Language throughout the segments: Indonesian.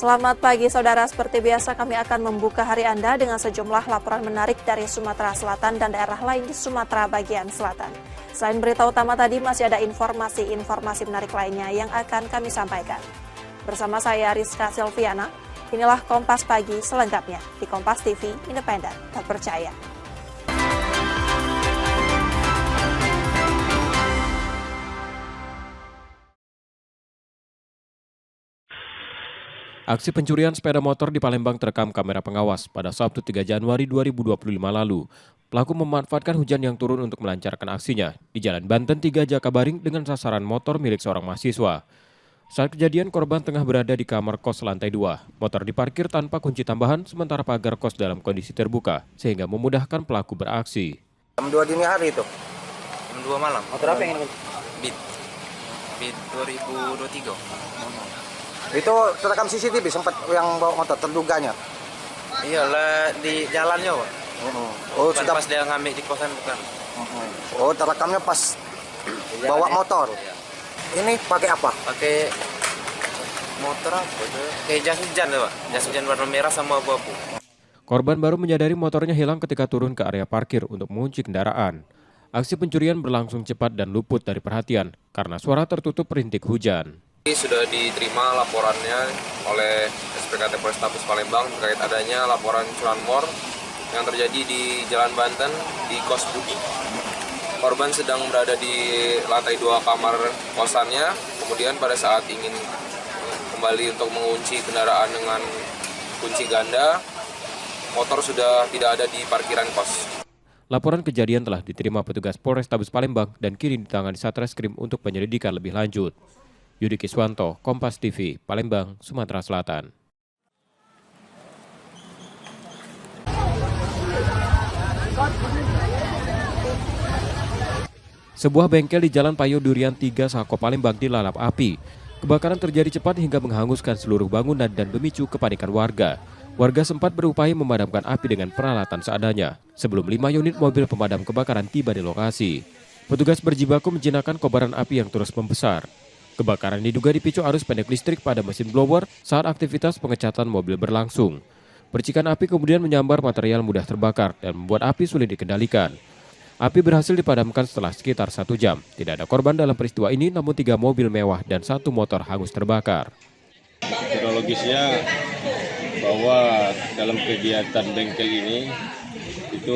Selamat pagi saudara, seperti biasa kami akan membuka hari Anda dengan sejumlah laporan menarik dari Sumatera Selatan dan daerah lain di Sumatera bagian selatan. Selain berita utama tadi, masih ada informasi menarik lainnya yang akan kami sampaikan. Bersama saya Rizka Silviana, inilah Kompas Pagi selengkapnya di Kompas TV, independen, terpercaya. Aksi pencurian sepeda motor di Palembang terekam kamera pengawas pada Sabtu 3 Januari 2025 lalu. Pelaku memanfaatkan hujan yang turun untuk melancarkan aksinya di Jalan Banten 3 Jakabaring dengan sasaran motor milik seorang mahasiswa. Saat kejadian, korban tengah berada di kamar kos lantai 2. Motor diparkir tanpa kunci tambahan sementara pagar kos dalam kondisi terbuka sehingga memudahkan pelaku beraksi. Jam 2 dini hari itu. Jam 2 malam. Motor apa yang ini? Beat 2023. Itu terekam CCTV sempat yang bawa motor terduganya. Iyalah di jalannya, Pak. Oh, Bukan sudah pas dia ngambil di kosan bukan. Oh, terekamnya pas bawa motor. Iya. Ini pakai apa? Pakai motor apa itu? Kayak jas hujan, Pak. Jas hujan warna merah sama abu-abu. Korban baru menyadari motornya hilang ketika turun ke area parkir untuk mengunci kendaraan. Aksi pencurian berlangsung cepat dan luput dari perhatian karena suara tertutup rintik hujan. Sudah diterima laporannya oleh SPKT Polrestabes Palembang terkait adanya laporan curanmor yang terjadi di Jalan Banten di Kos Budi. Korban sedang berada di lantai 2 kamar kosannya, kemudian pada saat ingin kembali untuk mengunci kendaraan dengan kunci ganda, motor sudah tidak ada di parkiran kos. Laporan kejadian telah diterima petugas Polrestabes Palembang dan kini ditangani Satreskrim untuk penyelidikan lebih lanjut. Yudi Kiswanto, Kompas TV, Palembang, Sumatera Selatan. Sebuah bengkel di Jalan Payo Durian 3 Sako Palembang dilalap api. Kebakaran terjadi cepat hingga menghanguskan seluruh bangunan dan memicu kepanikan warga. Warga sempat berupaya memadamkan api dengan peralatan seadanya sebelum 5 unit mobil pemadam kebakaran tiba di lokasi. Petugas berjibaku menjinakkan kobaran api yang terus membesar. Kebakaran diduga dipicu arus pendek listrik pada mesin blower saat aktivitas pengecatan mobil berlangsung. Percikan api kemudian menyambar material mudah terbakar dan membuat api sulit dikendalikan. Api berhasil dipadamkan setelah sekitar 1 jam. Tidak ada korban dalam peristiwa ini, namun 3 mobil mewah dan 1 motor hangus terbakar. Kronologisnya bahwa dalam kegiatan bengkel ini itu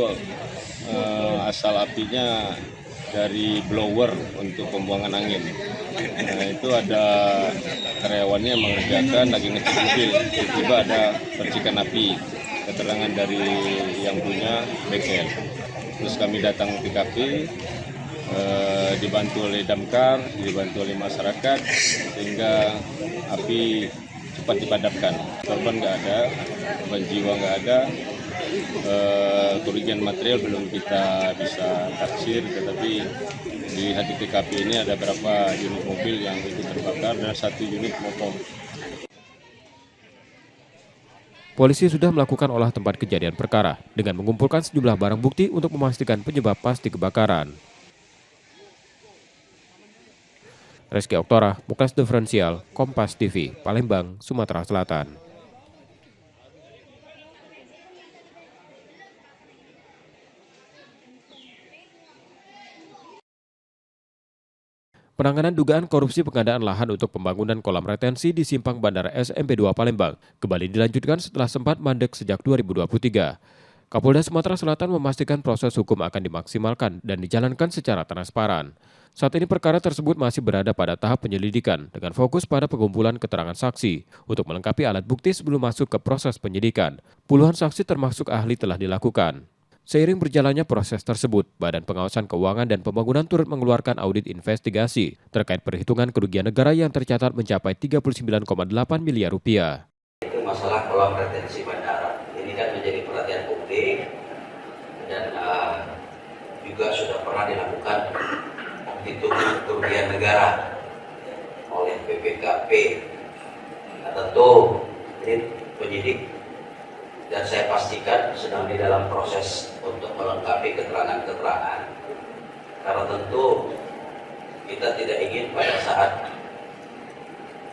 asal apinya dari blower untuk pembuangan angin. Nah, itu ada karyawannya mengerjakan lagi ngecek mobil, tiba-tiba ada percikan api. Keterangan dari yang punya bengkel. Terus kami datang ke TKP, dibantu oleh damkar, dibantu oleh masyarakat, sehingga api cepat dipadamkan. Korban nggak ada, korban jiwa nggak ada. Kerugian material belum kita bisa taksir, tetapi di hati TKP ini ada berapa unit mobil yang ikut terbakar dan 1 unit motor. Polisi sudah melakukan olah tempat kejadian perkara dengan mengumpulkan sejumlah barang bukti untuk memastikan penyebab pasti kebakaran. Reski Oktora, Muklas Diferensial, Kompas TV, Palembang, Sumatera Selatan. Penanganan dugaan korupsi pengadaan lahan untuk pembangunan kolam retensi di Simpang Bandara SMP 2 Palembang kembali dilanjutkan setelah sempat mandek sejak 2023. Kapolda Sumatera Selatan memastikan proses hukum akan dimaksimalkan dan dijalankan secara transparan. Saat ini perkara tersebut masih berada pada tahap penyelidikan dengan fokus pada pengumpulan keterangan saksi untuk melengkapi alat bukti sebelum masuk ke proses penyidikan. Puluhan saksi termasuk ahli telah dilakukan. Seiring berjalannya proses tersebut, Badan Pengawasan Keuangan dan Pembangunan turut mengeluarkan audit investigasi terkait perhitungan kerugian negara yang tercatat mencapai 39,8 miliar rupiah. Itu masalah kolam retensi bandara. Ini kan menjadi perhatian publik dan juga sudah pernah dilakukan perhitungan kerugian negara oleh BPKP. Nah, tentu ini penyidik dan saya pastikan sedang di dalam proses untuk melengkapi keterangan-keterangan, karena tentu kita tidak ingin pada saat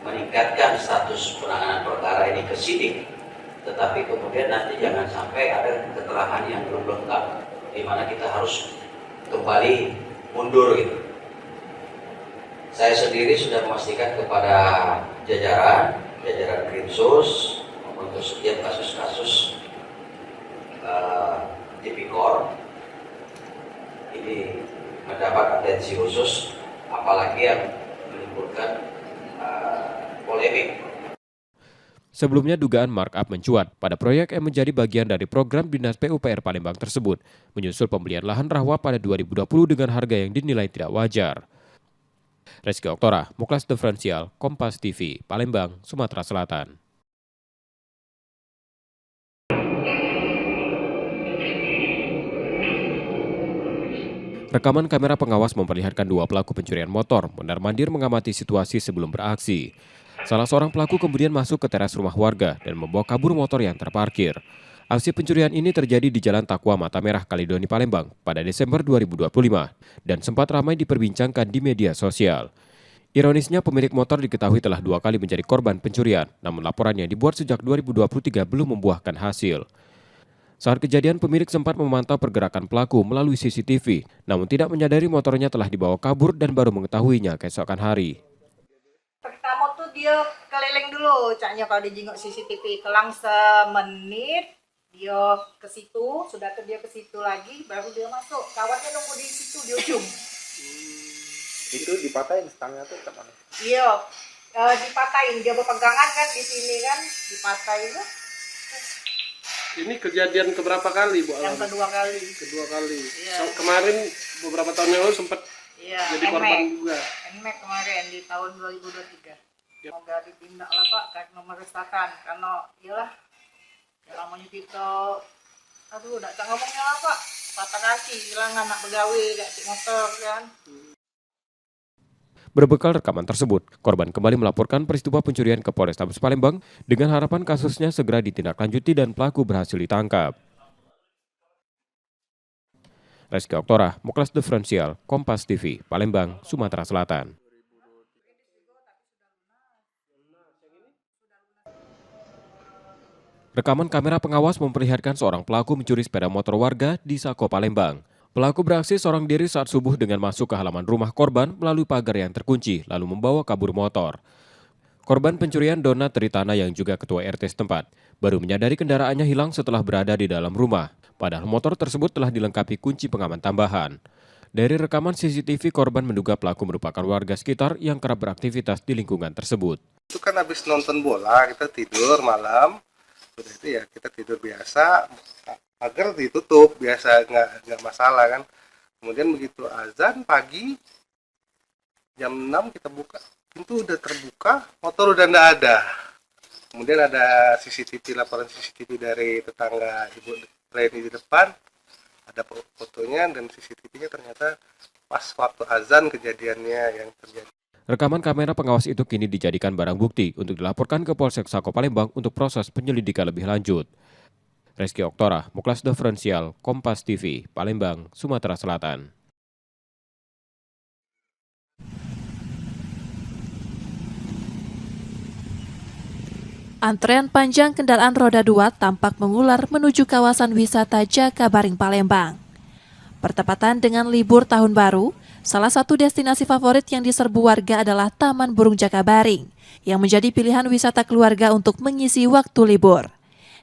meningkatkan status penanganan perkara ini ke sidik, tetapi kemudian nanti jangan sampai ada keterangan yang belum lengkap, di mana kita harus kembali mundur gitu. Saya sendiri sudah memastikan kepada jajaran Krimsus untuk setiap kasus-kasus tipikor ini mendapat atensi khusus, apalagi yang menimbulkan polemik. Sebelumnya dugaan markup mencuat pada proyek yang menjadi bagian dari program Dinas PUPR Palembang tersebut, menyusul pembelian lahan rawa pada 2020 dengan harga yang dinilai tidak wajar. Reski Oktora, Muklas Diferensial, Kompas TV, Palembang, Sumatera Selatan. Rekaman kamera pengawas memperlihatkan dua pelaku pencurian motor mondar-mandir mengamati situasi sebelum beraksi. Salah seorang pelaku kemudian masuk ke teras rumah warga dan membawa kabur motor yang terparkir. Aksi pencurian ini terjadi di Jalan Takwa Mata Merah, Kaledoni, Palembang pada Desember 2025 dan sempat ramai diperbincangkan di media sosial. Ironisnya pemilik motor diketahui telah 2 kali menjadi korban pencurian, namun laporan yang dibuat sejak 2023 belum membuahkan hasil. Saat kejadian, pemilik sempat memantau pergerakan pelaku melalui CCTV, namun tidak menyadari motornya telah dibawa kabur dan baru mengetahuinya keesokan hari. Pertama tuh dia keliling dulu, caknya kalau dijenguk CCTV, kelang semenit, dia ke situ, sudah dia ke situ lagi, baru dia masuk. Kawannya nunggu di situ di ujung. Itu dipatahin stangnya tuh kemana? Iya, dipatahin, dia berpegangan kan di sini kan, dipatahin. Ini kejadian keberapa kali, Bu? Yang kedua kali. Kedua kali. Iya. Kemarin beberapa tahun yang lalu sempat jadi korban juga. NMAX kemarin di tahun 2023. Semoga ditindak lah Pak, karena meresahkan. Karena iyalah, ya namanya kita, aduh, gak bisa ngomongnya lah Pak. Patah kaki, hilang anak pegawai, gak cik motor kan. Berbekal rekaman tersebut, korban kembali melaporkan peristiwa pencurian ke Polrestabes Palembang dengan harapan kasusnya segera ditindaklanjuti dan pelaku berhasil ditangkap. Reski Oktora, Muklas Diferensial, Kompas TV, Palembang, Sumatera Selatan. Rekaman kamera pengawas memperlihatkan seorang pelaku mencuri sepeda motor warga di Sako, Palembang. Pelaku beraksi seorang diri saat subuh dengan masuk ke halaman rumah korban melalui pagar yang terkunci, lalu membawa kabur motor. Korban pencurian Dona Tritana yang juga ketua RT setempat, baru menyadari kendaraannya hilang setelah berada di dalam rumah. Padahal motor tersebut telah dilengkapi kunci pengaman tambahan. Dari rekaman CCTV, korban menduga pelaku merupakan warga sekitar yang kerap beraktivitas di lingkungan tersebut. Itu kan habis nonton bola, kita tidur malam, sudah itu ya kita tidur biasa, pagar ditutup biasa, nggak masalah kan. Kemudian begitu azan pagi jam 6 kita buka, pintu udah terbuka, motor udah nggak ada. Kemudian ada CCTV, laporan CCTV dari tetangga Ibu Leni di depan, ada fotonya dan CCTV-nya ternyata pas waktu azan kejadiannya yang terjadi. Rekaman kamera pengawas itu kini dijadikan barang bukti untuk dilaporkan ke Polsek Sako Palembang untuk proses penyelidikan lebih lanjut. Reski Oktora, Muklas Diferensial, Kompas TV, Palembang, Sumatera Selatan. Antrean panjang kendaraan roda 2 tampak mengular menuju kawasan wisata Jakabaring, Palembang. Bertepatan dengan libur tahun baru, salah satu destinasi favorit yang diserbu warga adalah Taman Burung Jakabaring, yang menjadi pilihan wisata keluarga untuk mengisi waktu libur.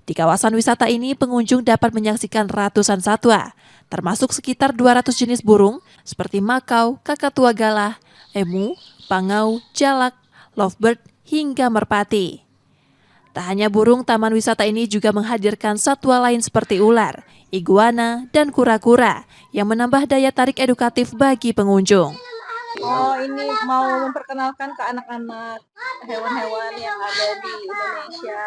Di kawasan wisata ini, pengunjung dapat menyaksikan ratusan satwa, termasuk sekitar 200 jenis burung seperti makau, kakatua galah, emu, pangau, jalak, lovebird, hingga merpati. Tak hanya burung, taman wisata ini juga menghadirkan satwa lain seperti ular, iguana, dan kura-kura yang menambah daya tarik edukatif bagi pengunjung. Oh, ini mau memperkenalkan ke anak-anak hewan-hewan yang ada di Indonesia,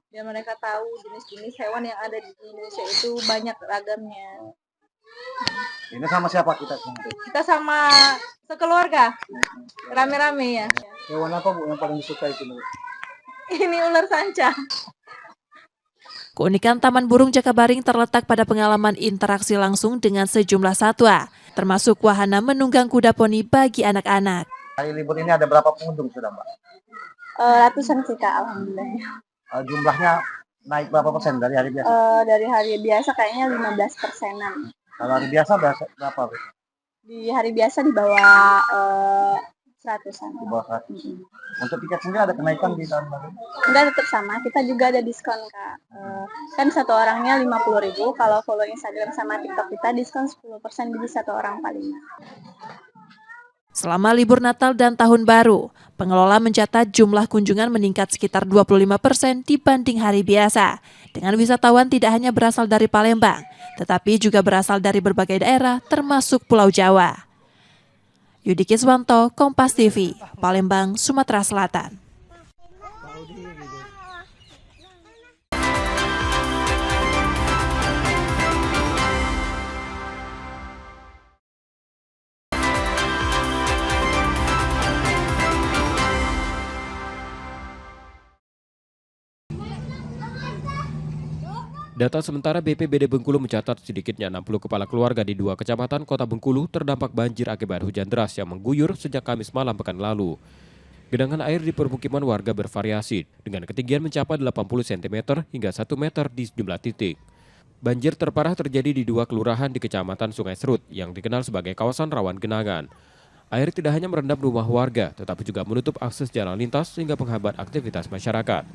biar mereka tahu jenis-jenis hewan yang ada di Indonesia itu banyak ragamnya. Ini sama siapa kita? Kita sama sekeluarga, rame-rame ya. Hewan apa Bu yang paling disukai sini? Ini ular sanca. Keunikan Taman Burung Jakabaring terletak pada pengalaman interaksi langsung dengan sejumlah satwa, termasuk wahana menunggang kuda poni bagi anak-anak. Hari libur ini ada berapa pengunjung sudah Mbak? Ratusan sih Kak, alhamdulillah. Jumlahnya naik berapa persen dari hari biasa? Dari hari biasa kayaknya 15%-an. Kalau hari biasa berapa? Di hari biasa di bawah 100-an. Di bawah 100. Untuk tiket sendiri ada kenaikan di tahun baru? Enggak, tetap sama. Kita juga ada diskon Kak. Kan satu orangnya 50.000. Kalau follow Instagram sama TikTok kita diskon 10% jadi satu orang paling. Selama libur Natal dan Tahun Baru, pengelola mencatat jumlah kunjungan meningkat sekitar 25% dibanding hari biasa. Dengan wisatawan tidak hanya berasal dari Palembang, tetapi juga berasal dari berbagai daerah termasuk Pulau Jawa. Yudi Kiswanto, Kompas TV, Palembang, Sumatera Selatan. Data sementara BPBD Bengkulu mencatat sedikitnya 60 kepala keluarga di 2 kecamatan Kota Bengkulu terdampak banjir akibat hujan deras yang mengguyur sejak Kamis malam pekan lalu. Genangan air di permukiman warga bervariasi dengan ketinggian mencapai 80 cm hingga 1 meter di sejumlah titik. Banjir terparah terjadi di 2 kelurahan di Kecamatan Sungai Serut yang dikenal sebagai kawasan rawan genangan. Air tidak hanya merendam rumah warga, tetapi juga menutup akses jalan lintas sehingga menghambat aktivitas masyarakat.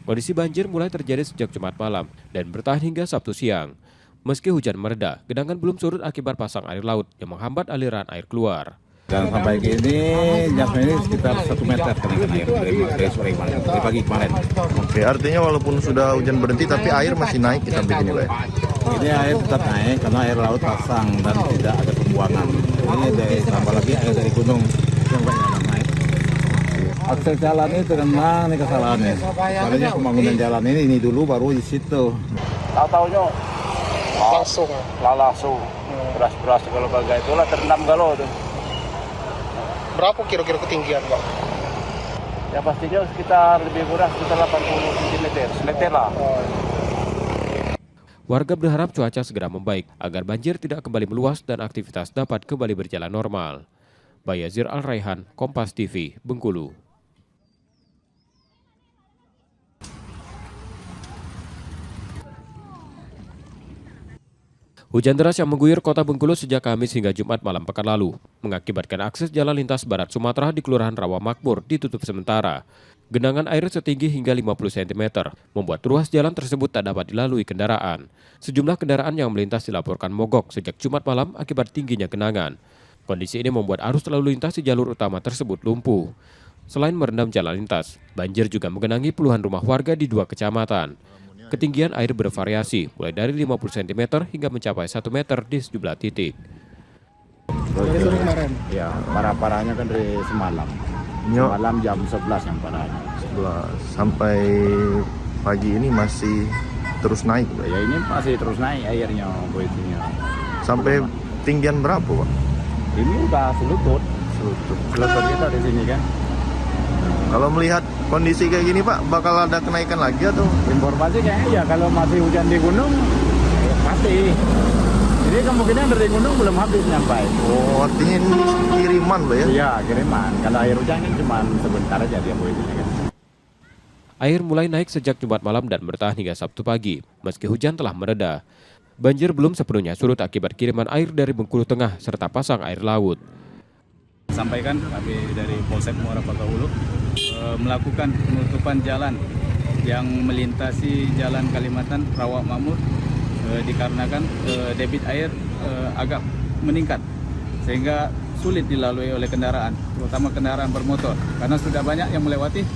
Kondisi banjir mulai terjadi sejak Jumat malam dan bertahan hingga Sabtu siang. Meski hujan mereda, genangan belum surut akibat pasang air laut yang menghambat aliran air keluar. Dan sampai ini jamnya ini sekitar 1 meter kenaikan air dari sore kemarin, dari pagi kemarin. Oke, artinya walaupun sudah hujan berhenti tapi air masih naik sampai ini, Pak. Ini air tetap naik karena air laut pasang dan tidak ada pembuangan. Ini dari tambah lagi air dari gunung yang banyak naik. Akses jalan ini terkenang nih kesalahannya. Soalnya pembangunan jalan ini dulu baru di situ. Tahu-taunya langsung beras-beras kalau bagai itulah terendam galau tuh. Berapa kira-kira ketinggian, Pak? Ya pastinya sekitar lebih kurang sekitar 80 cm, semeter lah. Warga berharap cuaca segera membaik agar banjir tidak kembali meluas dan aktivitas dapat kembali berjalan normal. Bayazir Al-Raihan, Kompas TV, Bengkulu. Hujan deras yang mengguyur kota Bengkulu sejak Kamis hingga Jumat malam pekan lalu mengakibatkan akses jalan lintas Barat Sumatera di Kelurahan Rawa Makmur ditutup sementara. Genangan air setinggi hingga 50 cm membuat ruas jalan tersebut tak dapat dilalui kendaraan. Sejumlah kendaraan yang melintas dilaporkan mogok sejak Jumat malam akibat tingginya genangan. Kondisi ini membuat arus lalu lintas di jalur utama tersebut lumpuh. Selain merendam jalan lintas, banjir juga menggenangi puluhan rumah warga di 2 kecamatan. Ketinggian air bervariasi, mulai dari 50 cm hingga mencapai 1 meter di sejumlah titik. Dari sore kemarin? Ya, parah-parahnya kan dari semalam. Malam jam 11 yang parahnya. 11 sampai pagi ini masih terus naik, Pak? Ya ini masih terus naik airnya, boynya. Sampai tinggian berapa, Pak? Ini udah selutut kita di sini kan. Kalau melihat kondisi kayak gini, Pak, bakal ada kenaikan lagi atau? Informasi kayaknya ya kalau masih hujan di gunung, pasti. Jadi kemungkinan dari gunung belum habis nyampai. Oh, artinya ini kiriman, Pak ya? Iya, kiriman. Kalau air hujan kan cuma sebentar aja dia boy ini kan. Air mulai naik sejak Jumat malam dan bertahan hingga Sabtu pagi, meski hujan telah mereda. Banjir belum sepenuhnya surut akibat kiriman air dari Bengkulu Tengah serta pasang air laut. Sampaikan kami dari Polsek Muara Bangka Hulu melakukan penutupan jalan yang melintasi Jalan Kalimantan Rawa Makmur dikarenakan debit air agak meningkat sehingga sulit dilalui oleh kendaraan, terutama kendaraan bermotor karena sudah banyak yang melewati,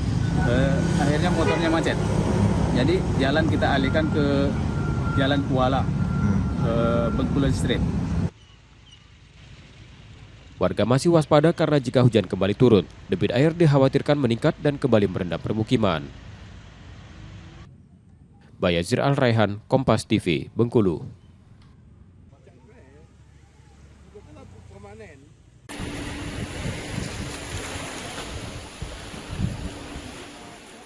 akhirnya motornya macet. Jadi jalan kita alihkan ke Jalan Kuala Bengkulu Street. Warga masih waspada karena jika hujan kembali turun, debit air dikhawatirkan meningkat dan kembali merendam permukiman. Bayazir Al-Raihan, Kompas TV, Bengkulu.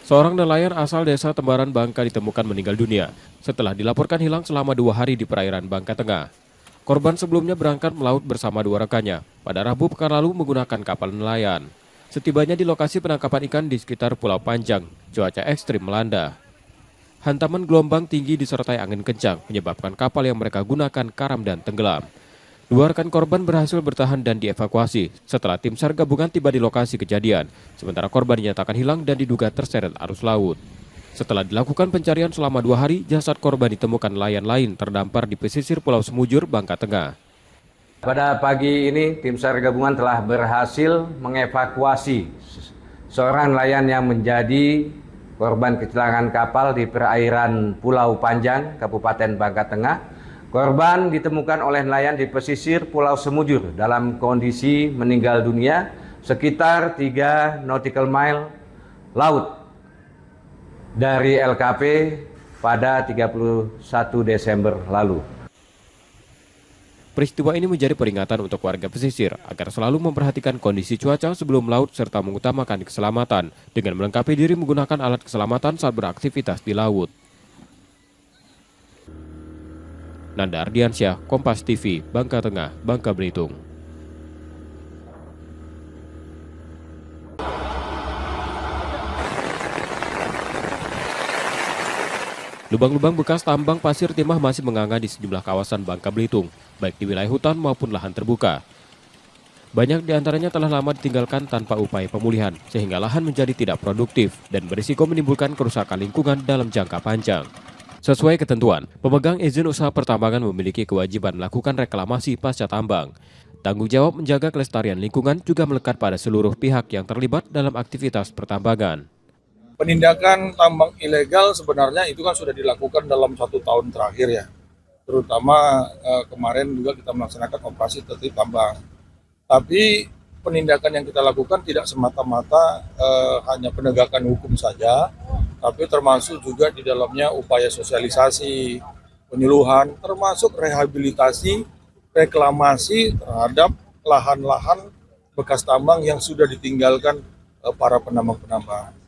Seorang nelayan asal desa Tembaran Bangka ditemukan meninggal dunia setelah dilaporkan hilang selama 2 hari di perairan Bangka Tengah. Korban sebelumnya berangkat melaut bersama 2 rekannya pada Rabu pekan lalu menggunakan kapal nelayan. Setibanya di lokasi penangkapan ikan di sekitar Pulau Panjang, cuaca ekstrim melanda. Hantaman gelombang tinggi disertai angin kencang menyebabkan kapal yang mereka gunakan karam dan tenggelam. 2 rekan korban berhasil bertahan dan dievakuasi setelah tim SAR gabungan tiba di lokasi kejadian, sementara korban dinyatakan hilang dan diduga terseret arus laut. Setelah dilakukan pencarian selama 2 hari, jasad korban ditemukan nelayan lain terdampar di pesisir Pulau Semujur, Bangka Tengah. Pada pagi ini, tim SAR gabungan telah berhasil mengevakuasi seorang nelayan yang menjadi korban kecelakaan kapal di perairan Pulau Panjang, Kabupaten Bangka Tengah. Korban ditemukan oleh nelayan di pesisir Pulau Semujur dalam kondisi meninggal dunia sekitar 3 nautical mile laut dari LKP pada 31 Desember lalu. Peristiwa ini menjadi peringatan untuk warga pesisir agar selalu memperhatikan kondisi cuaca sebelum melaut serta mengutamakan keselamatan dengan melengkapi diri menggunakan alat keselamatan saat beraktivitas di laut. Nanda Ardiansyah, Kompas TV, Bangka Tengah, Bangka Belitung. Lubang-lubang bekas tambang pasir timah masih menganga di sejumlah kawasan Bangka Belitung, baik di wilayah hutan maupun lahan terbuka. Banyak di antaranya telah lama ditinggalkan tanpa upaya pemulihan, sehingga lahan menjadi tidak produktif dan berisiko menimbulkan kerusakan lingkungan dalam jangka panjang. Sesuai ketentuan, pemegang izin usaha pertambangan memiliki kewajiban melakukan reklamasi pasca tambang. Tanggung jawab menjaga kelestarian lingkungan juga melekat pada seluruh pihak yang terlibat dalam aktivitas pertambangan. Penindakan tambang ilegal sebenarnya itu kan sudah dilakukan dalam 1 tahun terakhir ya. Terutama kemarin juga kita melaksanakan operasi tertib tambang. Tapi penindakan yang kita lakukan tidak semata-mata hanya penegakan hukum saja, tapi termasuk juga di dalamnya upaya sosialisasi, penyuluhan, termasuk rehabilitasi, reklamasi terhadap lahan-lahan bekas tambang yang sudah ditinggalkan para penambang-penambang.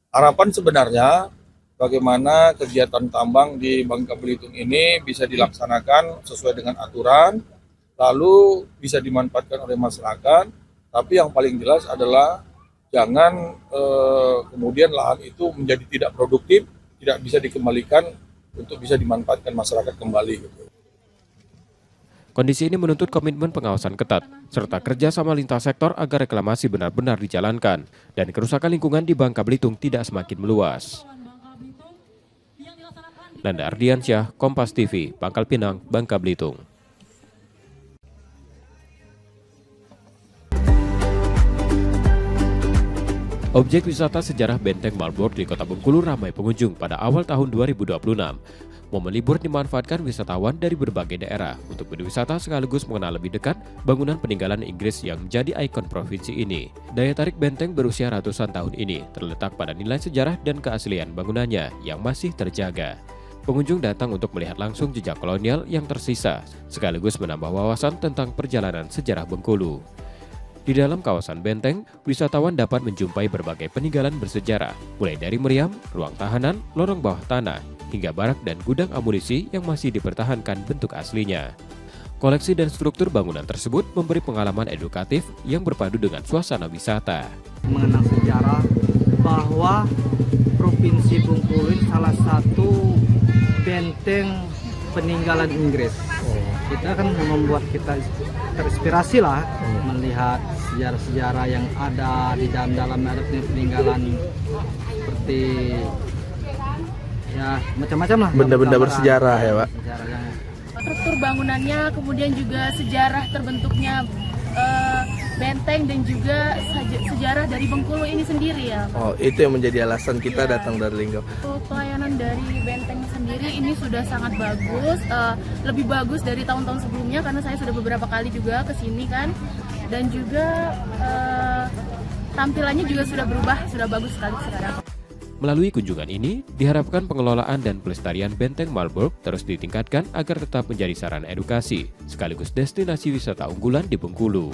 Harapan sebenarnya bagaimana kegiatan tambang di Bangka Belitung ini bisa dilaksanakan sesuai dengan aturan, lalu bisa dimanfaatkan oleh masyarakat, tapi yang paling jelas adalah jangan kemudian lahan itu menjadi tidak produktif, tidak bisa dikembalikan untuk bisa dimanfaatkan masyarakat kembali. Kondisi ini menuntut komitmen pengawasan ketat, serta kerjasama lintas sektor agar reklamasi benar-benar dijalankan, dan kerusakan lingkungan di Bangka Belitung tidak semakin meluas. Nanda Ardiansyah, Kompas TV, Pangkal Pinang, Bangka Belitung. Objek wisata sejarah Benteng Marlborough di Kota Bengkulu ramai pengunjung pada awal tahun 2026. Momen libur dimanfaatkan wisatawan dari berbagai daerah untuk berwisata sekaligus mengenal lebih dekat bangunan peninggalan Inggris yang menjadi ikon provinsi ini. Daya tarik benteng berusia ratusan tahun ini terletak pada nilai sejarah dan keaslian bangunannya yang masih terjaga. Pengunjung datang untuk melihat langsung jejak kolonial yang tersisa, sekaligus menambah wawasan tentang perjalanan sejarah Bengkulu. Di dalam kawasan benteng, wisatawan dapat menjumpai berbagai peninggalan bersejarah, mulai dari meriam, ruang tahanan, lorong bawah tanah, hingga barak dan gudang amunisi yang masih dipertahankan bentuk aslinya. Koleksi dan struktur bangunan tersebut memberi pengalaman edukatif yang berpadu dengan suasana wisata. Mengenang sejarah bahwa Provinsi Bengkulu salah satu benteng peninggalan Inggris. Kita kan membuat kita terinspirasi lah melihat sejarah-sejarah yang ada di dalam peninggalan seperti ya macam-macam lah. Benda-benda bersejarah ya Pak. Struktur bangunannya, kemudian juga sejarah terbentuknya benteng dan juga sejarah dari Bengkulu ini sendiri ya. Oh, itu yang menjadi alasan kita datang dari Linggau. Pelayanan dari benteng sendiri ini sudah sangat bagus, lebih bagus dari tahun-tahun sebelumnya karena saya sudah beberapa kali juga ke sini kan. Dan juga tampilannya juga sudah berubah, sudah bagus sekali sekarang. Melalui kunjungan ini, diharapkan pengelolaan dan pelestarian Benteng Marlborough terus ditingkatkan agar tetap menjadi sarana edukasi, sekaligus destinasi wisata unggulan di Bengkulu.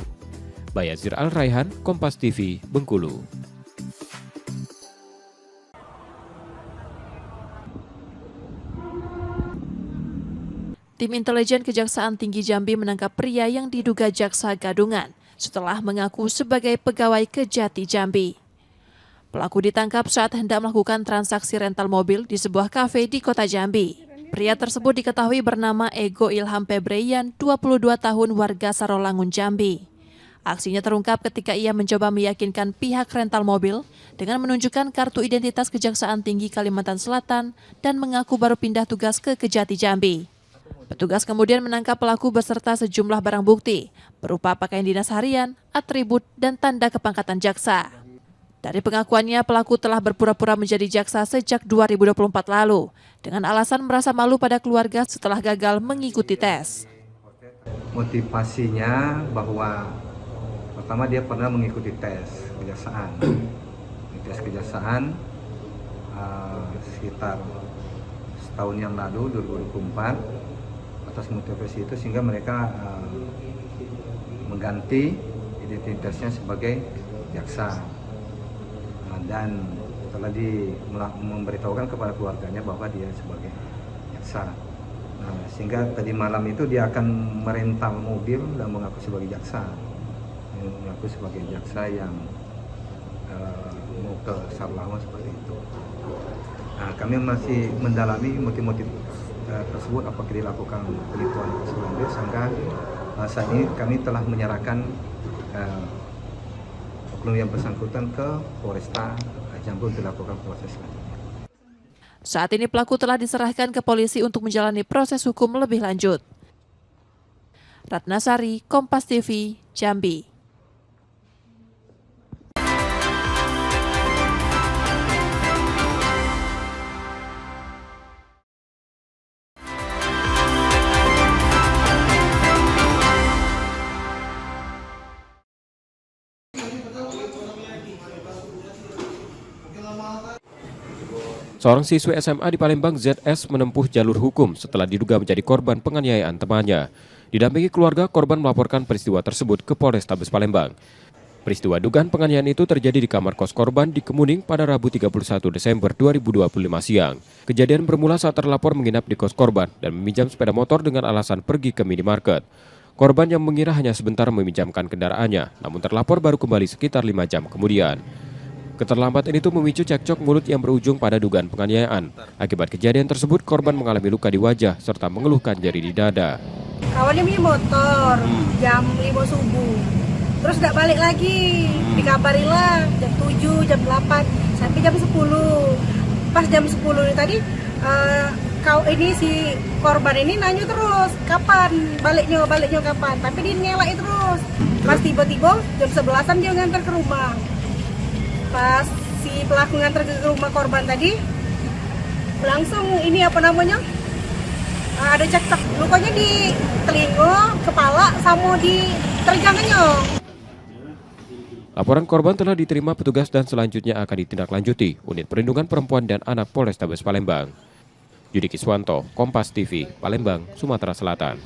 Bayazir Al-Raihan, Kompas TV, Bengkulu. Tim intelijen Kejaksaan Tinggi Jambi menangkap pria yang diduga jaksa gadungan. setelah mengaku sebagai pegawai Kejati Jambi. Pelaku ditangkap saat hendak melakukan transaksi rental mobil di sebuah kafe di Kota Jambi. Pria tersebut diketahui bernama Ego Ilham Febreyan, 22 tahun, warga Sarolangun, Jambi. Aksinya terungkap ketika ia mencoba meyakinkan pihak rental mobil dengan menunjukkan kartu identitas Kejaksaan Tinggi Kalimantan Selatan dan mengaku baru pindah tugas ke Kejati Jambi. Petugas kemudian menangkap pelaku beserta sejumlah barang bukti berupa pakaian dinas harian, atribut, dan tanda kepangkatan jaksa. Dari pengakuannya, pelaku telah berpura-pura menjadi jaksa sejak 2024 lalu dengan alasan merasa malu pada keluarga setelah gagal mengikuti tes. Motivasinya bahwa pertama dia pernah mengikuti tes kejaksaan. Tes kejaksaan sekitar setahun yang lalu, 2024, atas motivasi itu sehingga mereka mengganti identitasnya sebagai jaksa dan telah memberitahukan kepada keluarganya bahwa dia sebagai jaksa. Sehingga tadi malam itu dia akan merental mobil dan mengaku sebagai jaksa. Mengaku sebagai jaksa yang mau ke Sarolangun seperti itu. Kami masih mendalami motif-motif tersebut apakah dilakukan penipuan sebelumnya, sehingga saat ini kami telah menyerahkan oknum yang bersangkutan ke Polresta Jambi untuk dilakukan proses selanjutnya. Saat ini pelaku telah diserahkan ke polisi untuk menjalani proses hukum lebih lanjut. Ratnasari, Kompas TV, Jambi. Seorang siswi SMA di Palembang, ZS, menempuh jalur hukum setelah diduga menjadi korban penganiayaan temannya. Didampingi keluarga, korban melaporkan peristiwa tersebut ke Polrestabes Palembang. Peristiwa dugaan penganiayaan itu terjadi di kamar kos korban di Kemuning pada Rabu 31 Desember 2025 siang. Kejadian bermula saat terlapor menginap di kos korban dan meminjam sepeda motor dengan alasan pergi ke minimarket. Korban yang mengira hanya sebentar meminjamkan kendaraannya, namun terlapor baru kembali sekitar 5 jam kemudian. Keterlambatan itu memicu cekcok mulut yang berujung pada dugaan penganiayaan. Akibat kejadian tersebut, korban mengalami luka di wajah serta mengeluhkan nyeri di dada. Awalnya minjem motor jam 5 subuh, terus gak balik lagi. Dikabarin lah jam 7, jam 8, sampai jam 10. Pas jam 10 ini tadi, si korban ini nanya terus, kapan baliknya kapan. Tapi dia ngelak terus. Pas tiba-tiba jam 11-an dia ngantar ke rumah. Pas si pelaku nganter ke rumah korban tadi, langsung ada cekcok, lukanya di telinga, kepala, sama di terjangnya. Laporan korban telah diterima petugas dan selanjutnya akan ditindaklanjuti Unit Perlindungan Perempuan dan Anak Polrestabes Palembang. Yudi Kiswanto, Kompas TV, Palembang, Sumatera Selatan.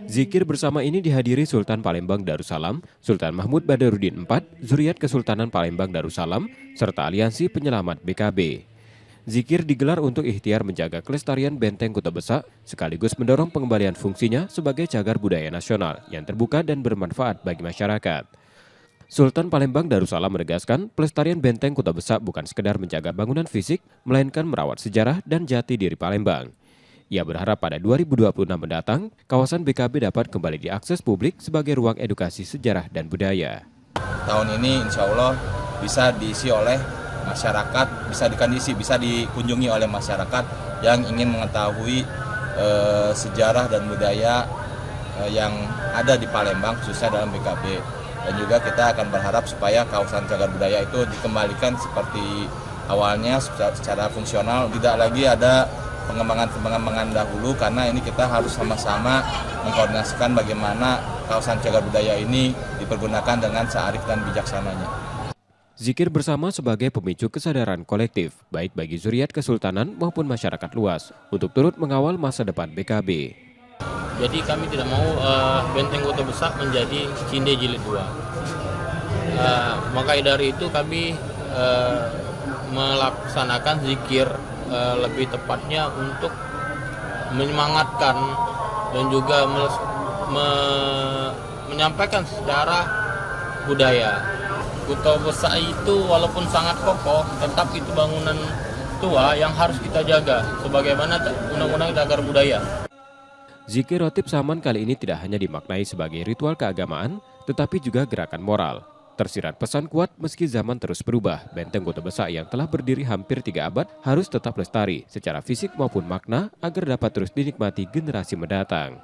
Zikir bersama ini dihadiri Sultan Palembang Darussalam, Sultan Mahmud Badarudin IV, Zuriat Kesultanan Palembang Darussalam, serta Aliansi Penyelamat BKB. Zikir digelar untuk ikhtiar menjaga kelestarian Benteng Kuta Besak, sekaligus mendorong pengembalian fungsinya sebagai cagar budaya nasional yang terbuka dan bermanfaat bagi masyarakat. Sultan Palembang Darussalam menegaskan, pelestarian Benteng Kuta Besak bukan sekedar menjaga bangunan fisik, melainkan merawat sejarah dan jati diri Palembang. Ia berharap pada 2026 mendatang, kawasan BKB dapat kembali diakses publik sebagai ruang edukasi sejarah dan budaya. Tahun ini insya Allah bisa diisi oleh masyarakat, bisa dikunjungi oleh masyarakat yang ingin mengetahui sejarah dan budaya yang ada di Palembang, khususnya dalam BKB. Dan juga kita akan berharap supaya kawasan cagar budaya itu dikembalikan seperti awalnya secara fungsional, tidak lagi ada pengembangan dahulu, karena ini kita harus sama-sama mengkoordinasikan bagaimana kawasan cagar budaya ini dipergunakan dengan searif dan bijaksananya. Zikir bersama sebagai pemicu kesadaran kolektif, baik bagi Zuriat Kesultanan maupun masyarakat luas, untuk turut mengawal masa depan BKB. Jadi kami tidak mau Benteng Kuta Besak menjadi Cinde Jilid 2. Maka dari itu kami melaksanakan zikir lebih tepatnya untuk menyemangatkan dan juga menyampaikan sejarah budaya. Kota Besar itu walaupun sangat kokoh, tetap itu bangunan tua yang harus kita jaga sebagaimana undang-undang cagar budaya. Zikir Rotib Saman kali ini tidak hanya dimaknai sebagai ritual keagamaan, tetapi juga gerakan moral. Tersirat pesan kuat meski zaman terus berubah, benteng Kota Besar yang telah berdiri hampir 3 abad harus tetap lestari secara fisik maupun makna agar dapat terus dinikmati generasi mendatang.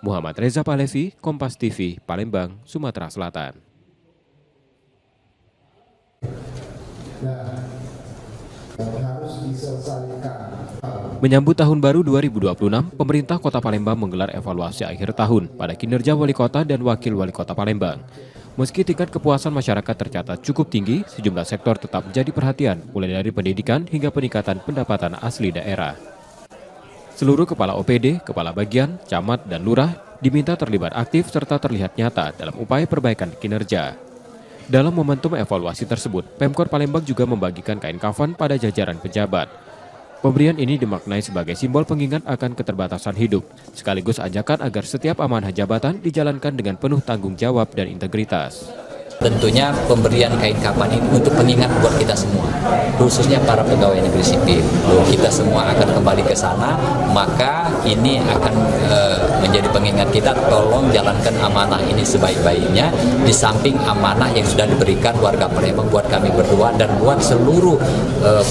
Muhammad Reza Pahlevi, Kompas TV, Palembang, Sumatera Selatan. Menyambut Tahun Baru 2026, pemerintah Kota Palembang menggelar evaluasi akhir tahun pada kinerja Wali Kota dan Wakil Wali Kota Palembang. Meski tingkat kepuasan masyarakat tercatat cukup tinggi, sejumlah sektor tetap menjadi perhatian, mulai dari pendidikan hingga peningkatan pendapatan asli daerah. Seluruh kepala OPD, kepala bagian, camat, dan lurah diminta terlibat aktif serta terlihat nyata dalam upaya perbaikan kinerja. Dalam momentum evaluasi tersebut, Pemkor Palembang juga membagikan kain kafan pada jajaran pejabat. Pemberian ini dimaknai sebagai simbol pengingat akan keterbatasan hidup, sekaligus ajakan agar setiap amanah jabatan dijalankan dengan penuh tanggung jawab dan integritas. Tentunya pemberian kain kafan ini untuk pengingat buat kita semua, khususnya para pegawai negeri sipil. Kita semua akan kembali ke sana, maka ini akan menjadi pengingat kita, tolong jalankan amanah ini sebaik-baiknya, di samping amanah yang sudah diberikan warga Palembang buat kami berdua dan buat seluruh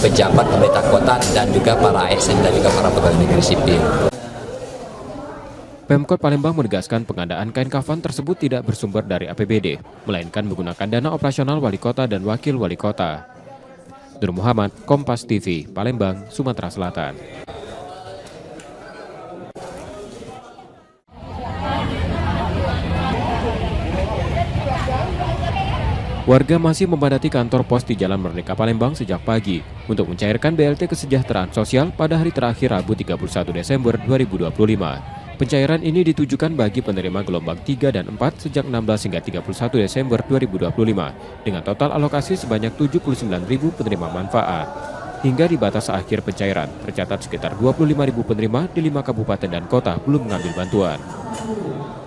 pejabat pemerintah kota dan juga para ASN dan juga para pegawai negeri sipil. Pemkot Palembang menegaskan pengadaan kain kafan tersebut tidak bersumber dari APBD, melainkan menggunakan dana operasional Wali Kota dan Wakil Wali Kota. Nur Muhammad, Kompas TV, Palembang, Sumatera Selatan. Warga masih memadati kantor pos di Jalan Merdeka Palembang sejak pagi untuk mencairkan BLT Kesejahteraan Sosial pada hari terakhir Rabu 31 Desember 2025. Pencairan ini ditujukan bagi penerima gelombang 3 dan 4 sejak 16 hingga 31 Desember 2025 dengan total alokasi sebanyak 79.000 penerima manfaat. Hingga di batas akhir pencairan, tercatat sekitar 25.000 penerima di 5 kabupaten dan kota belum mengambil bantuan.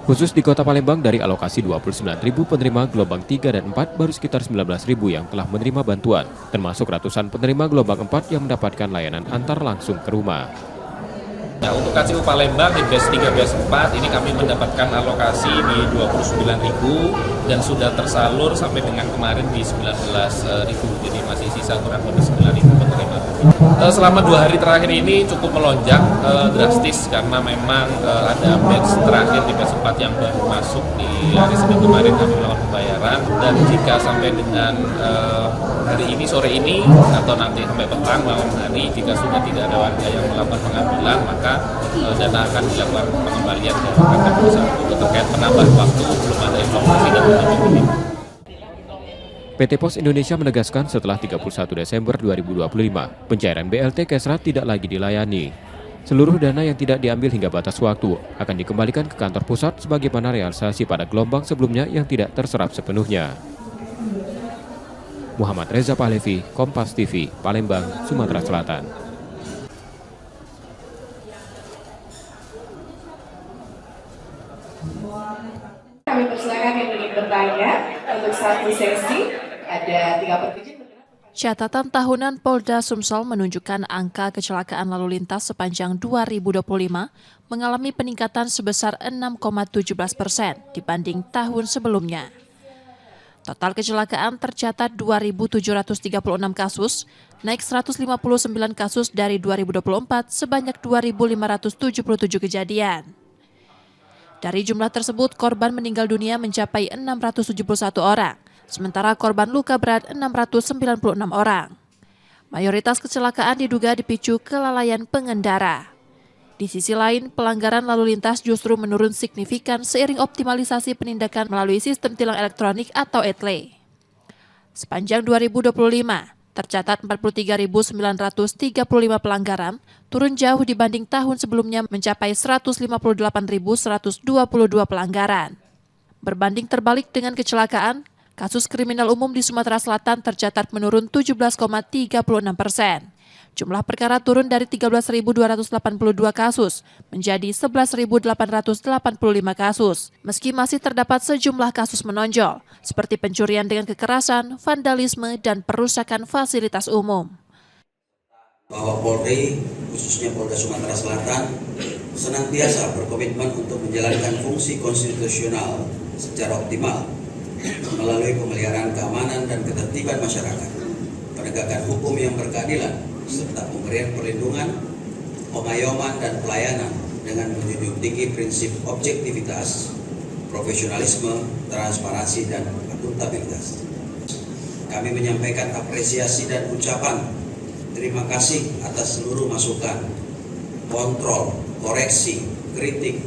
Khusus di Kota Palembang, dari alokasi 29.000 penerima gelombang 3 dan 4, baru sekitar 19.000 yang telah menerima bantuan, termasuk ratusan penerima gelombang 4 yang mendapatkan layanan antar langsung ke rumah. Nah, untuk KCU Palembang di batch 3, batch 4 ini kami mendapatkan alokasi di 29.000 dan sudah tersalur sampai dengan kemarin di 19.000, jadi masih sisa kurang lebih 9.000 penerima. Selama 2 hari terakhir ini cukup melonjak drastis karena memang ada batch terakhir di batch 4 yang baru masuk di hari Senin kemarin kami melakukan pembayaran, dan jika sampai dengan hari ini, sore ini, atau nanti sampai petang malam hari, jika sudah tidak ada warga yang melakukan pengambilan, maka dana akan dilakukan pengembalian dari kantor pusat. Untuk terkait penambahan waktu, belum ada informasi dan ini. PT Pos Indonesia menegaskan setelah 31 Desember 2025, pencairan BLT Kesra tidak lagi dilayani. Seluruh dana yang tidak diambil hingga batas waktu akan dikembalikan ke kantor pusat sebagaimana realisasi pada gelombang sebelumnya yang tidak terserap sepenuhnya. Muhammad Reza Pahlevi, Kompas TV, Palembang, Sumatera Selatan. Kami persilakan yang ingin bertanya untuk satu sesi, ada 3 pertanyaan. Catatan tahunan Polda Sumsel menunjukkan angka kecelakaan lalu lintas sepanjang 2025 mengalami peningkatan sebesar 6,17% dibanding tahun sebelumnya. Total kecelakaan tercatat 2.736 kasus, naik 159 kasus dari 2024 sebanyak 2.577 kejadian. Dari jumlah tersebut, korban meninggal dunia mencapai 671 orang, sementara korban luka berat 696 orang. Mayoritas kecelakaan diduga dipicu kelalaian pengendara. Di sisi lain, pelanggaran lalu lintas justru menurun signifikan seiring optimalisasi penindakan melalui sistem tilang elektronik atau ETLE. Sepanjang 2025, tercatat 43.935 pelanggaran, turun jauh dibanding tahun sebelumnya mencapai 158.122 pelanggaran. Berbanding terbalik dengan kecelakaan, kasus kriminal umum di Sumatera Selatan tercatat menurun 17,36%. Jumlah perkara turun dari 13.282 kasus menjadi 11.885 kasus. Meski masih terdapat sejumlah kasus menonjol, seperti pencurian dengan kekerasan, vandalisme, dan perusakan fasilitas umum. Bahwa Polri, khususnya Polda Sumatera Selatan, senantiasa berkomitmen untuk menjalankan fungsi konstitusional secara optimal melalui pemeliharaan keamanan dan ketertiban masyarakat, penegakan hukum yang berkeadilan, serta pemberian perlindungan, pengayoman, dan pelayanan dengan menjunjung tinggi prinsip objektivitas, profesionalisme, transparansi, dan akuntabilitas. Kami menyampaikan apresiasi dan ucapan terima kasih atas seluruh masukan, kontrol, koreksi, kritik,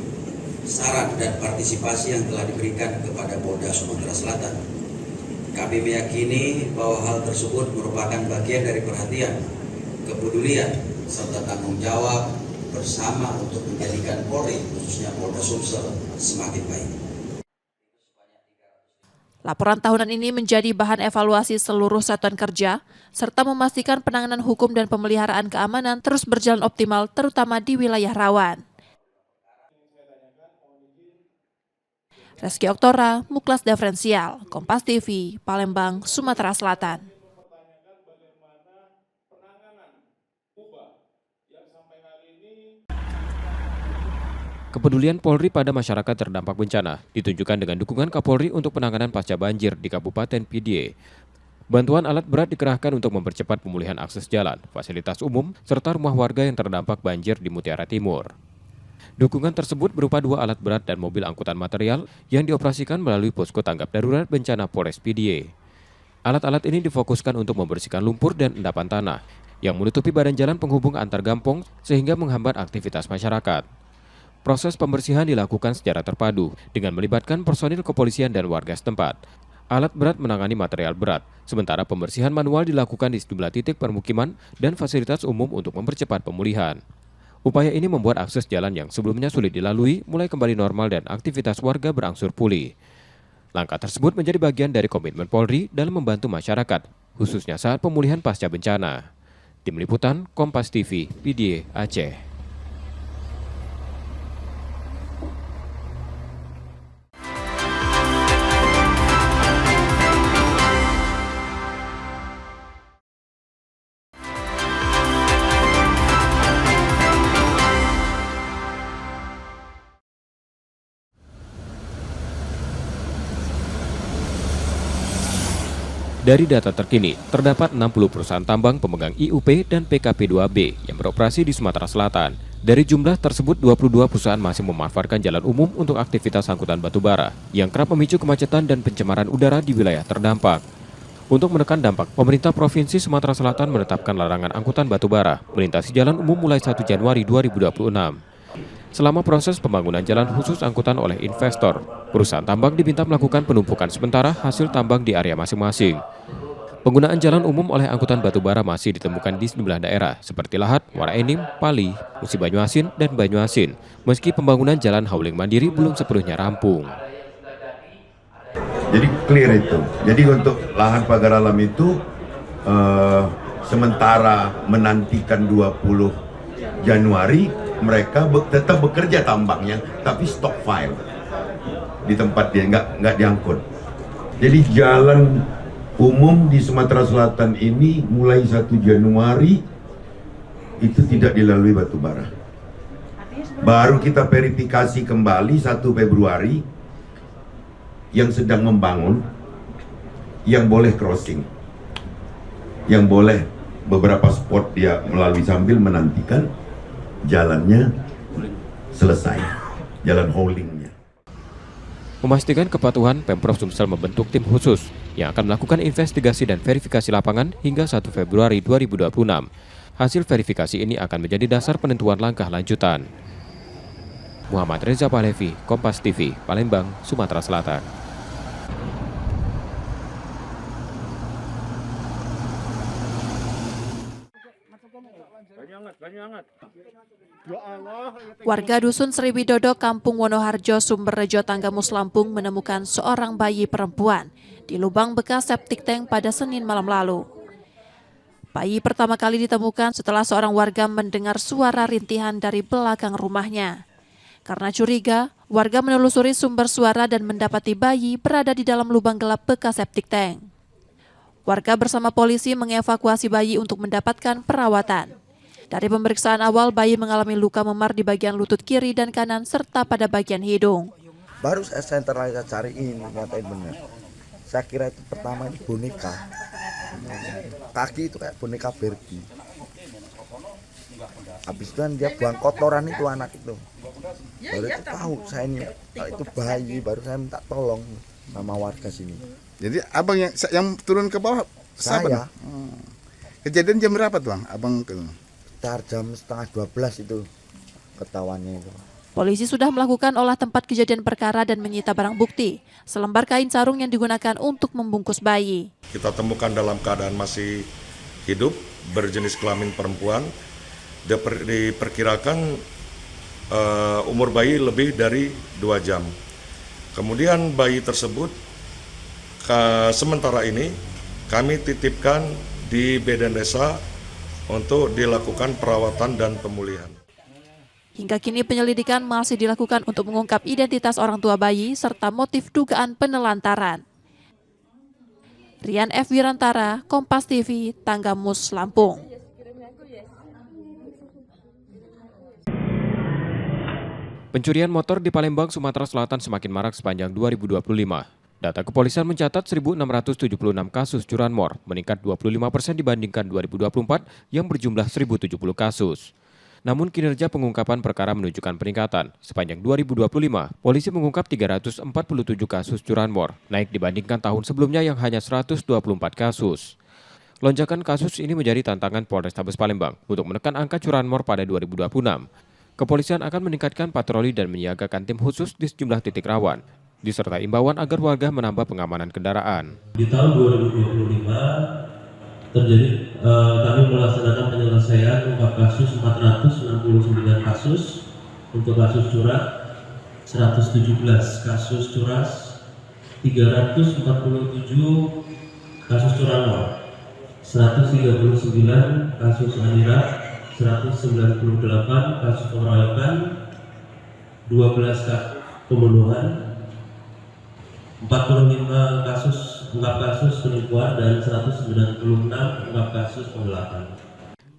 saran, dan partisipasi yang telah diberikan kepada Polda Sumatera Selatan. Kami meyakini bahwa hal tersebut merupakan bagian dari perhatian, kepedulian, serta tanggung jawab bersama untuk menjadikan Polri, khususnya Polda Sumsel, semakin baik. Laporan tahunan ini menjadi bahan evaluasi seluruh satuan kerja, serta memastikan penanganan hukum dan pemeliharaan keamanan terus berjalan optimal, terutama di wilayah rawan. Reski Oktora, Muklas Diferensial, Kompas TV, Palembang, Sumatera Selatan. Kepedulian Polri pada masyarakat terdampak bencana ditunjukkan dengan dukungan Kapolri untuk penanganan pasca banjir di Kabupaten Pidie. Bantuan alat berat dikerahkan untuk mempercepat pemulihan akses jalan, fasilitas umum, serta rumah warga yang terdampak banjir di Mutiara Timur. Dukungan tersebut berupa 2 alat berat dan mobil angkutan material yang dioperasikan melalui posko tanggap darurat bencana Polres Pidie. Alat-alat ini difokuskan untuk membersihkan lumpur dan endapan tanah yang menutupi badan jalan penghubung antar gampong sehingga menghambat aktivitas masyarakat. Proses pembersihan dilakukan secara terpadu dengan melibatkan personil kepolisian dan warga setempat. Alat berat menangani material berat, sementara pembersihan manual dilakukan di sejumlah titik permukiman dan fasilitas umum untuk mempercepat pemulihan. Upaya ini membuat akses jalan yang sebelumnya sulit dilalui mulai kembali normal dan aktivitas warga berangsur pulih. Langkah tersebut menjadi bagian dari komitmen Polri dalam membantu masyarakat, khususnya saat pemulihan pasca bencana. Tim Liputan, Kompas TV, Pidie, Aceh. Dari data terkini, terdapat 60 perusahaan tambang pemegang IUP dan PKP2B yang beroperasi di Sumatera Selatan. Dari jumlah tersebut, 22 perusahaan masih memanfaatkan jalan umum untuk aktivitas angkutan batubara, yang kerap memicu kemacetan dan pencemaran udara di wilayah terdampak. Untuk menekan dampak, pemerintah Provinsi Sumatera Selatan menetapkan larangan angkutan batubara melintasi jalan umum mulai 1 Januari 2026. Selama proses pembangunan jalan khusus angkutan oleh investor, perusahaan tambang diminta melakukan penumpukan sementara hasil tambang di area masing-masing. Penggunaan jalan umum oleh angkutan batubara masih ditemukan di sejumlah daerah seperti Lahat, Muara Enim, Pali, Musi Banyuasin, dan Banyuasin, meski pembangunan jalan hauling mandiri belum sepenuhnya rampung. Jadi clear itu. Jadi untuk lahan pagar alam itu sementara menantikan 20 Januari mereka tetap bekerja tambangnya, tapi stock file di tempat dia nggak diangkut. Jadi jalan umum di Sumatera Selatan ini mulai 1 Januari itu tidak dilalui batubara. Baru kita verifikasi kembali 1 Februari yang sedang membangun, yang boleh crossing, yang boleh beberapa spot dia melalui sambil menantikan jalannya selesai, jalan haulingnya. Memastikan kepatuhan, Pemprov Sumsel membentuk tim khusus yang akan melakukan investigasi dan verifikasi lapangan hingga 1 Februari 2026. Hasil verifikasi ini akan menjadi dasar penentuan langkah lanjutan. Muhammad Reza Pahlevi, Kompas TV, Palembang, Sumatera Selatan. Warga Dusun Sriwidodo, Kampung Wonoharjo, Sumberrejo, Tanggamus, Lampung menemukan seorang bayi perempuan di lubang bekas septic tank pada Senin malam lalu. Bayi pertama kali ditemukan setelah seorang warga mendengar suara rintihan dari belakang rumahnya. Karena curiga, warga menelusuri sumber suara dan mendapati bayi berada di dalam lubang gelap bekas septic tank. Warga bersama polisi mengevakuasi bayi untuk mendapatkan perawatan. Dari pemeriksaan awal, bayi mengalami luka memar di bagian lutut kiri dan kanan serta pada bagian hidung. Baru saya cariin, ngatain bener. Saya kira itu pertama ini boneka. Kaki itu kayak boneka Barbie. Habis itu kan dia buang kotoran itu anak itu. Baru itu tahu saya ini itu bayi, baru saya minta tolong sama warga sini. Jadi abang yang turun ke bawah? Saya. Kejadian jam berapa tuh bang? Abang ke sekitar jam 11:30 itu ketahuannya itu. Polisi sudah melakukan olah tempat kejadian perkara dan menyita barang bukti, selembar kain sarung yang digunakan untuk membungkus bayi. Kita temukan dalam keadaan masih hidup, berjenis kelamin perempuan, diperkirakan umur bayi lebih dari 2 jam. Kemudian bayi tersebut sementara ini kami titipkan di Bidan Desa untuk dilakukan perawatan dan pemulihan. Hingga kini penyelidikan masih dilakukan untuk mengungkap identitas orang tua bayi serta motif dugaan penelantaran. Rian F. Wirantara, Kompas TV, Tanggamus, Lampung. Pencurian motor di Palembang, Sumatera Selatan semakin marak sepanjang 2025. Data kepolisian mencatat 1.676 kasus curanmor, meningkat 25% dibandingkan 2024 yang berjumlah 1.070 kasus. Namun kinerja pengungkapan perkara menunjukkan peningkatan. Sepanjang 2025, polisi mengungkap 347 kasus curanmor, naik dibandingkan tahun sebelumnya yang hanya 124 kasus. Lonjakan kasus ini menjadi tantangan Polrestabes Palembang untuk menekan angka curanmor pada 2026. Kepolisian akan meningkatkan patroli dan menyiagakan tim khusus di sejumlah titik rawan, disertai imbauan agar warga menambah pengamanan kendaraan. Di tahun 2025, kami melaksanakan penyelesaian ungkap kasus 469 kasus, untuk kasus curang 117 kasus curas, 347 kasus curanmor, 139 kasus anira, 198 kasus pengeroyokan, 12 kasus pembunuhan, 45 kasus ungkap kasus penipuan dan 196 ungkap kasus penggelapan.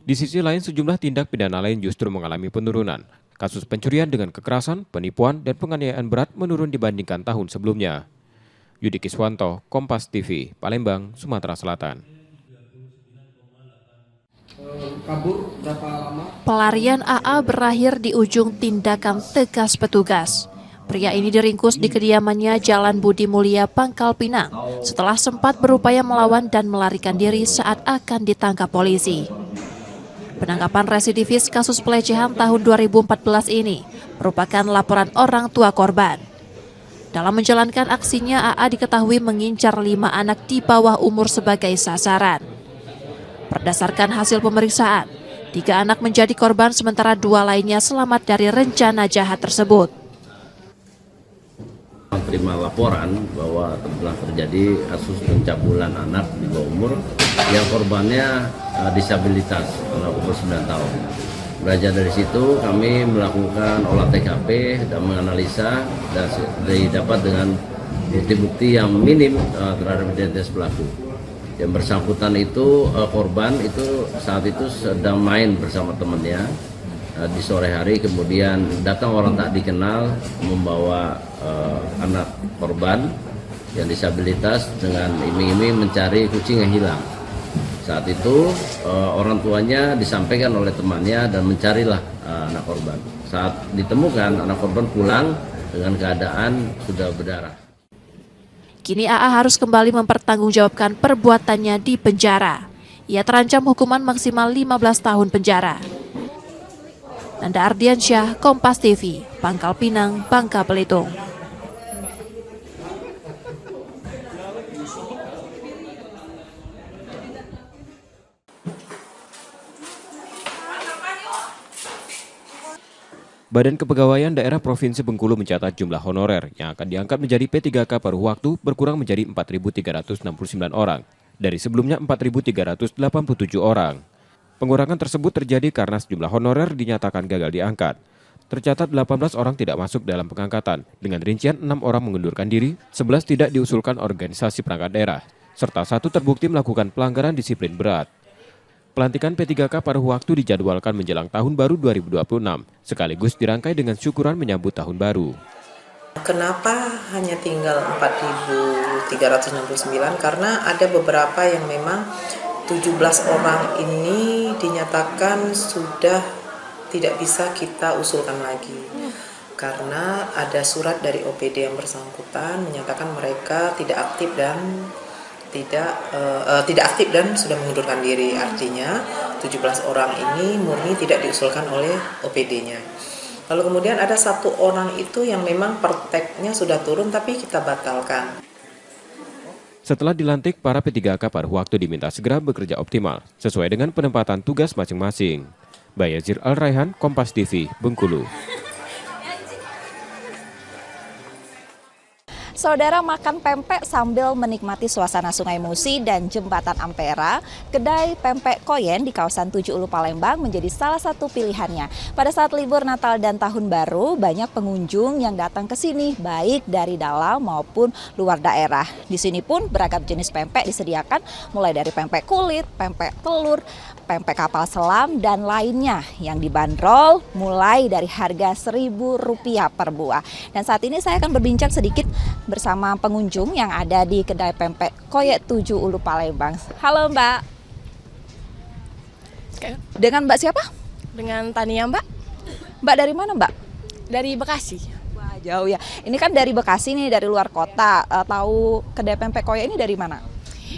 Di sisi lain, sejumlah tindak pidana lain justru mengalami penurunan. Kasus pencurian dengan kekerasan, penipuan, dan penganiayaan berat menurun dibandingkan tahun sebelumnya. Yudi Kiswanto, Kompas TV, Palembang, Sumatera Selatan. Kabur berapa lama? Pelarian AA berakhir di ujung tindakan tegas petugas. Pria ini diringkus di kediamannya Jalan Budi Mulia, Pangkal Pinang, setelah sempat berupaya melawan dan melarikan diri saat akan ditangkap polisi. Penangkapan residivis kasus pelecehan tahun 2014 ini merupakan laporan orang tua korban. Dalam menjalankan aksinya, AA diketahui mengincar 5 anak di bawah umur sebagai sasaran. Berdasarkan hasil pemeriksaan, 3 anak menjadi korban sementara 2 lainnya selamat dari rencana jahat tersebut. Terima laporan bahwa telah terjadi kasus pencabulan anak di bawah umur yang korbannya disabilitas, anak umur 9 tahun. Belajar dari situ kami melakukan olah TKP dan menganalisa dan didapat dengan bukti-bukti yang minim terhadap identitas pelaku. Yang bersangkutan itu korban itu saat itu sedang main bersama temannya di sore hari, kemudian datang orang tak dikenal membawa anak korban yang disabilitas dengan iming-iming mencari kucing yang hilang. Saat itu orang tuanya disampaikan oleh temannya dan mencarilah anak korban. Saat ditemukan, anak korban pulang dengan keadaan sudah berdarah. Kini AA harus kembali mempertanggungjawabkan perbuatannya di penjara. Ia terancam hukuman maksimal 15 tahun penjara. Nanda Ardiansyah, Kompas TV, Pangkal Pinang, Bangka Belitung. Badan Kepegawaian Daerah Provinsi Bengkulu mencatat jumlah honorer yang akan diangkat menjadi P3K paruh waktu berkurang menjadi 4.369 orang dari sebelumnya 4.387 orang. Pengurangan tersebut terjadi karena sejumlah honorer dinyatakan gagal diangkat. Tercatat 18 orang tidak masuk dalam pengangkatan, dengan rincian 6 orang mengundurkan diri, 11 tidak diusulkan organisasi perangkat daerah, serta 1 terbukti melakukan pelanggaran disiplin berat. Pelantikan P3K pada waktu dijadwalkan menjelang Tahun Baru 2026, sekaligus dirangkai dengan syukuran menyambut Tahun Baru. Kenapa hanya tinggal 4.369? Karena ada beberapa yang memang 17 orang ini dinyatakan sudah tidak bisa kita usulkan lagi. Karena ada surat dari OPD yang bersangkutan menyatakan mereka tidak aktif dan sudah mengundurkan diri. Artinya 17 orang ini murni tidak diusulkan oleh OPD-nya. Lalu kemudian ada 1 orang itu yang memang perteknya sudah turun tapi kita batalkan. Setelah dilantik, para P3K pada waktu diminta segera bekerja optimal sesuai dengan penempatan tugas masing-masing. Bayazir Al-Raihan, Kompas TV, Bengkulu. Saudara, makan pempek sambil menikmati suasana Sungai Musi dan Jembatan Ampera, kedai pempek Koyen di kawasan 7 Ulu Palembang menjadi salah satu pilihannya. Pada saat libur Natal dan Tahun Baru, banyak pengunjung yang datang ke sini, baik dari dalam maupun luar daerah. Di sini pun beragam jenis pempek disediakan, mulai dari pempek kulit, pempek telur, pempek kapal selam, dan lainnya yang dibanderol mulai dari harga Rp1.000 per buah. Dan saat ini saya akan berbincang sedikit bersama pengunjung yang ada di kedai pempek Koyen 7 Ulu Palembang. Halo Mbak. Dengan Mbak siapa? Dengan Tania Mbak. Mbak dari mana Mbak? Dari Bekasi. Wah, jauh ya. Ini kan dari Bekasi nih, dari luar kota. Tahu kedai pempek Koyen ini dari mana?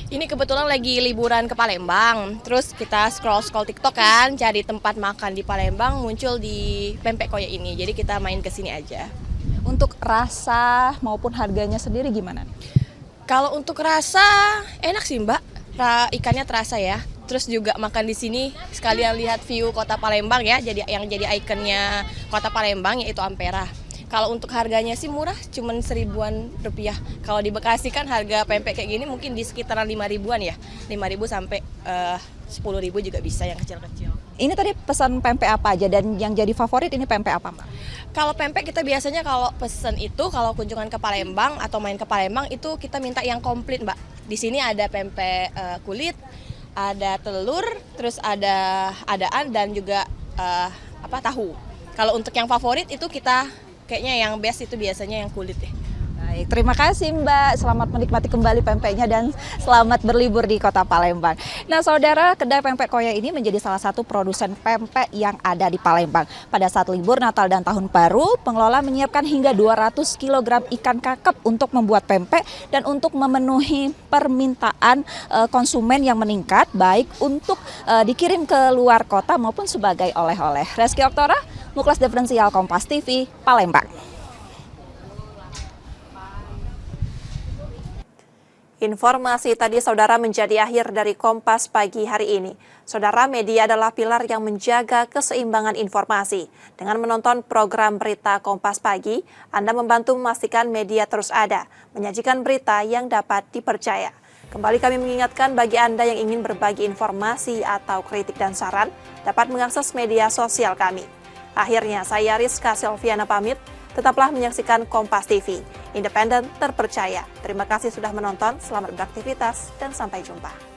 Ini kebetulan lagi liburan ke Palembang. Terus kita scroll TikTok kan, cari tempat makan di Palembang, muncul di pempek Koyen ini. Jadi kita main ke sini aja. Untuk rasa maupun harganya sendiri gimana? Kalau untuk rasa enak sih Mbak. Ikannya terasa ya. Terus juga makan di sini sekalian lihat view kota Palembang ya. Jadi yang jadi ikonnya kota Palembang yaitu Ampera. Kalau untuk harganya sih murah, cuman Rp1.000-an. Kalau di Bekasi kan harga pempek kayak gini mungkin di sekitaran 5.000-an ya. 5.000 sampai 10.000 juga bisa yang kecil-kecil. Ini tadi pesan pempek apa aja dan yang jadi favorit ini pempek apa Mbak? Kalau pempek kita biasanya kalau pesen itu kalau kunjungan ke Palembang atau main ke Palembang itu kita minta yang komplit Mbak. Di sini ada pempek kulit, ada telur, terus ada adaan dan juga tahu. Kalau untuk yang favorit itu kita kayaknya yang best itu biasanya yang kulit deh. Baik, terima kasih Mbak. Selamat menikmati kembali pempeknya dan selamat berlibur di kota Palembang. Nah saudara, kedai pempek Koyen ini menjadi salah satu produsen pempek yang ada di Palembang. Pada saat libur Natal dan Tahun Baru, pengelola menyiapkan hingga 200 kg ikan kakep untuk membuat pempek dan untuk memenuhi permintaan konsumen yang meningkat, baik untuk dikirim ke luar kota maupun sebagai oleh-oleh. Reski Oktora, Muklas Diferensial, Kompas TV, Palembang. Informasi tadi saudara menjadi akhir dari Kompas pagi hari ini. Saudara, media adalah pilar yang menjaga keseimbangan informasi. Dengan menonton program berita Kompas pagi, Anda membantu memastikan media terus ada, menyajikan berita yang dapat dipercaya. Kembali kami mengingatkan bagi Anda yang ingin berbagi informasi atau kritik dan saran, dapat mengakses media sosial kami. Akhirnya, saya Rizka Silviana pamit. Tetaplah menyaksikan Kompas TV, independen terpercaya. Terima kasih sudah menonton, selamat beraktivitas, dan sampai jumpa.